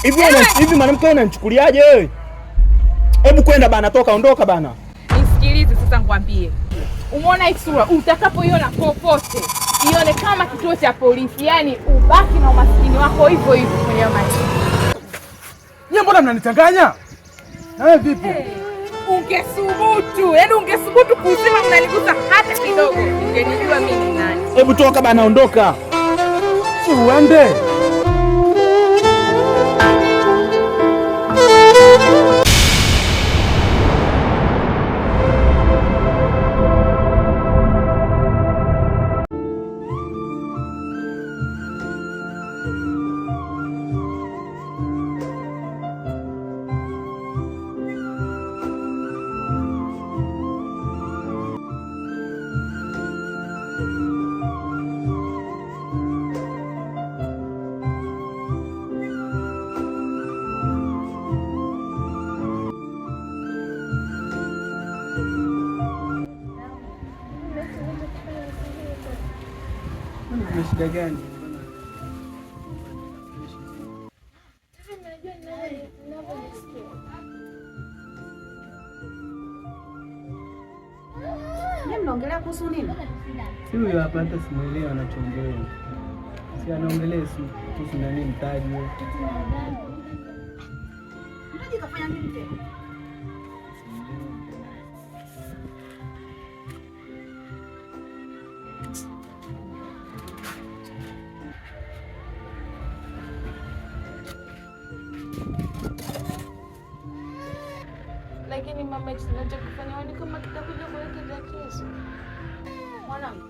Hivi mwanamke wewe unanichukuliaje wewe? Hebu kwenda bana, toka, ondoka bana. Nisikilize sasa nikwambie. Umeona hii sura, utakapoiona popote, ione kama kituo cha polisi, yani ubaki na umaskini wako hivyo hivyo kwenye maisha. Nyie mbona mnanichanganya? Na wewe vipi? Ungesubutu, yani ungesubutu kusema mnanigusa hata kidogo, ungenijua mimi ni nani. Hebu toka bana, ondoka. Si uende. Shida gani? Mnaongelea kuhusu nini? Si huyo hapa, hata simuelewa anachoongelea. Si anaongelea kuhusu nani, mtaji. Mtaji kafanya nini tena? Lakini mama, tunachokufanya ni kama kitakuja kuleta kesho. Mwanangu.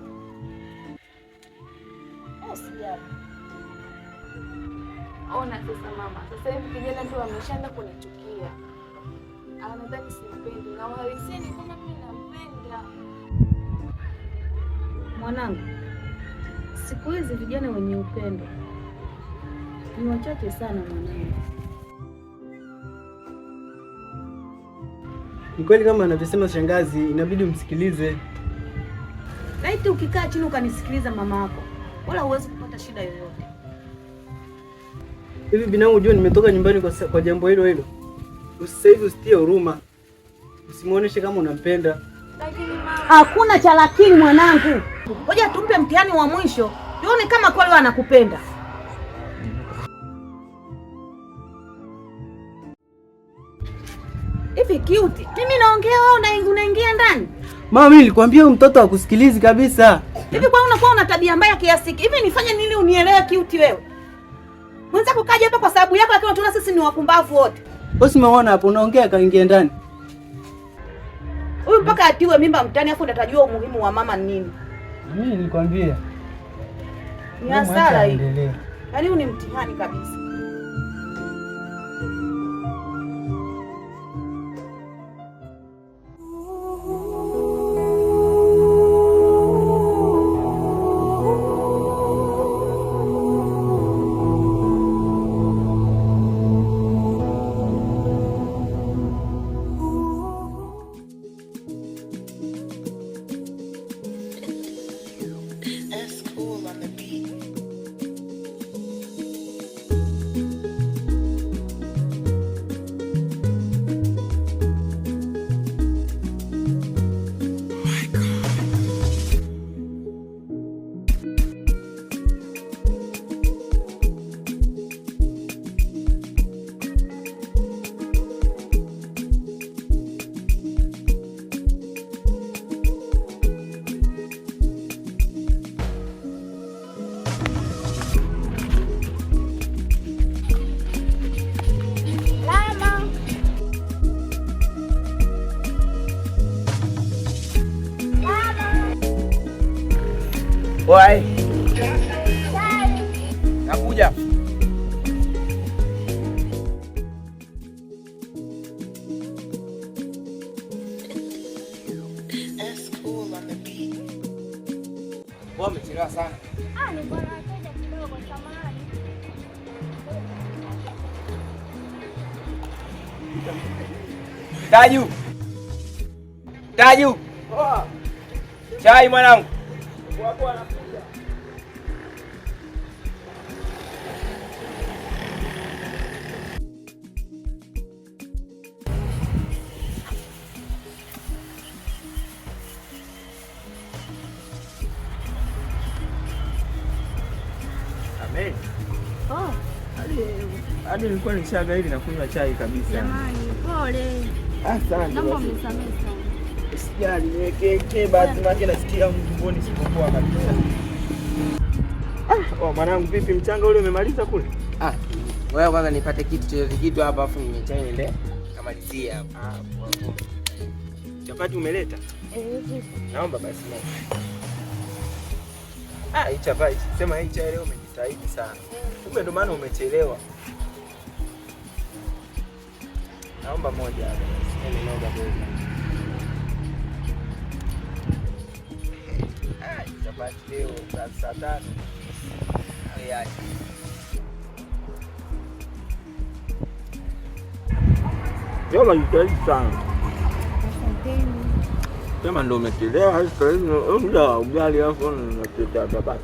Usijali. Ona sasa mama, sasa hivi kijana tu ameshaanza kunichukia. Anadhani simpendi na uhalisia ni kama mimi nampenda. Mwanangu. Siku hizi vijana wenye upendo ni wachache sana mwanangu. Ni kweli kama anavyosema shangazi, inabidi umsikilize. Laiti ukikaa chini ukanisikiliza mama yako, wala huwezi kupata shida yoyote. Hivi binamu, unajua nimetoka nyumbani kwa jambo hilo. Sasa hivi usitie huruma. Usimuoneshe kama unampenda. Lakini mama, hakuna cha lakini mwanangu. Ngoja tumpe mtihani wa mwisho, tuone kama kweli anakupenda. Hivi cute, mimi naongea wewe unaingia ndani? Mama, mimi nilikwambia huyu mtoto akusikilizi kabisa. Hivi kwa unakuwa una tabia mbaya kiasi hivi, nifanye nini unielewe cute wewe? Mwanza kukaja hapa kwa sababu yako, lakini tunaona sisi ni wapumbavu wote. Wewe umeona hapo unaongea kaingia ndani. Huyu mpaka atiwe mimba mtani afu ndatajua umuhimu wa mama ni nini. Mimi nilikwambia. Ni hasara hii. Yaani huu ni mtihani kabisa. Wai. Nakuja. Umechelewa sana. Ni bwana wateja kidogo, samahani. Taju. Taju. Chai mwanangu. Hadi nilikuwa nishaga hili na kunywa chai kabisa. Jamani, pole. Asante. Naomba mnisamehe sana. Usijali, niweke basi maana nasikia mgumboni sipokuwa kabisa. Mwanangu vipi mchanga ule umemaliza kule? Wewe kwanza nipate kitu hapa afu nimechai niende kamalizia hapa. Chapati umeleta? Naomba basi moja. Hii chapati, sema hii chai leo umejitahidi sana. Kumbe ndo maana umechelewa. Naomba moja hapa. Naomba moja. Chapati leo saa 5. Haya. Joma jitahidi sana. Asanteni. Kama ndo umechelewa hata ugali hapo na chapati.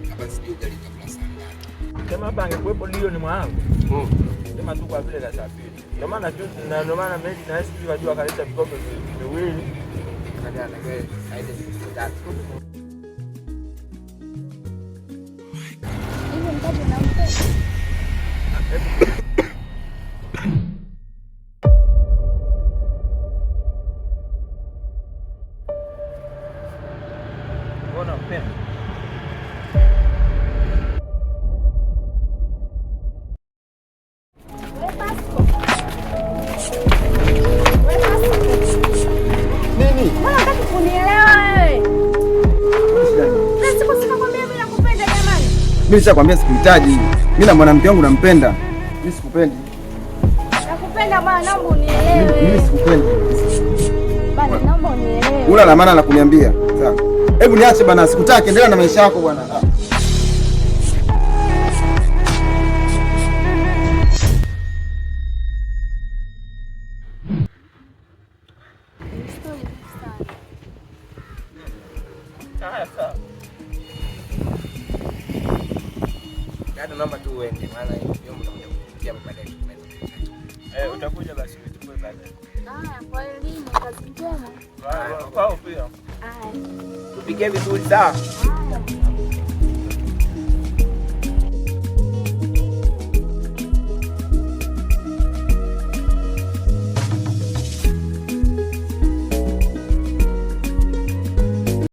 Hapa sijui ugali kabla sana. Kama hapa angekuepo ndio ni mwanangu. Sema tu kwa vile kasafiri. Ndio maana mimi na sisi wajua kaleta vikombe viwili. Kaja na gari haide tatu. Hivi mtaji na mtesi. Mbona mpenda? Nini? Mbona unataka kunielewa wewe? Sasa sinakwambia mimi nakupenda jamani. Mimi nishakwambia sikuhitaji. Mimi na mwanamke wangu nampenda. Mimi sikupendi. Nakupenda bwana, naomba unielewe. Mimi sikupendi. Bwana, naomba unielewe. Una la maana la kuniambia. Sawa. Hebu niache bana, sikutaki, endelea na maisha yako bwana. Hata naomba tu uende maana hiyo mtakuja kupitia baadaye. Utakuja basi tupoe baadaye. Kwa elimu, kazi njema. Kwao pia. Tupige vizuri sawa.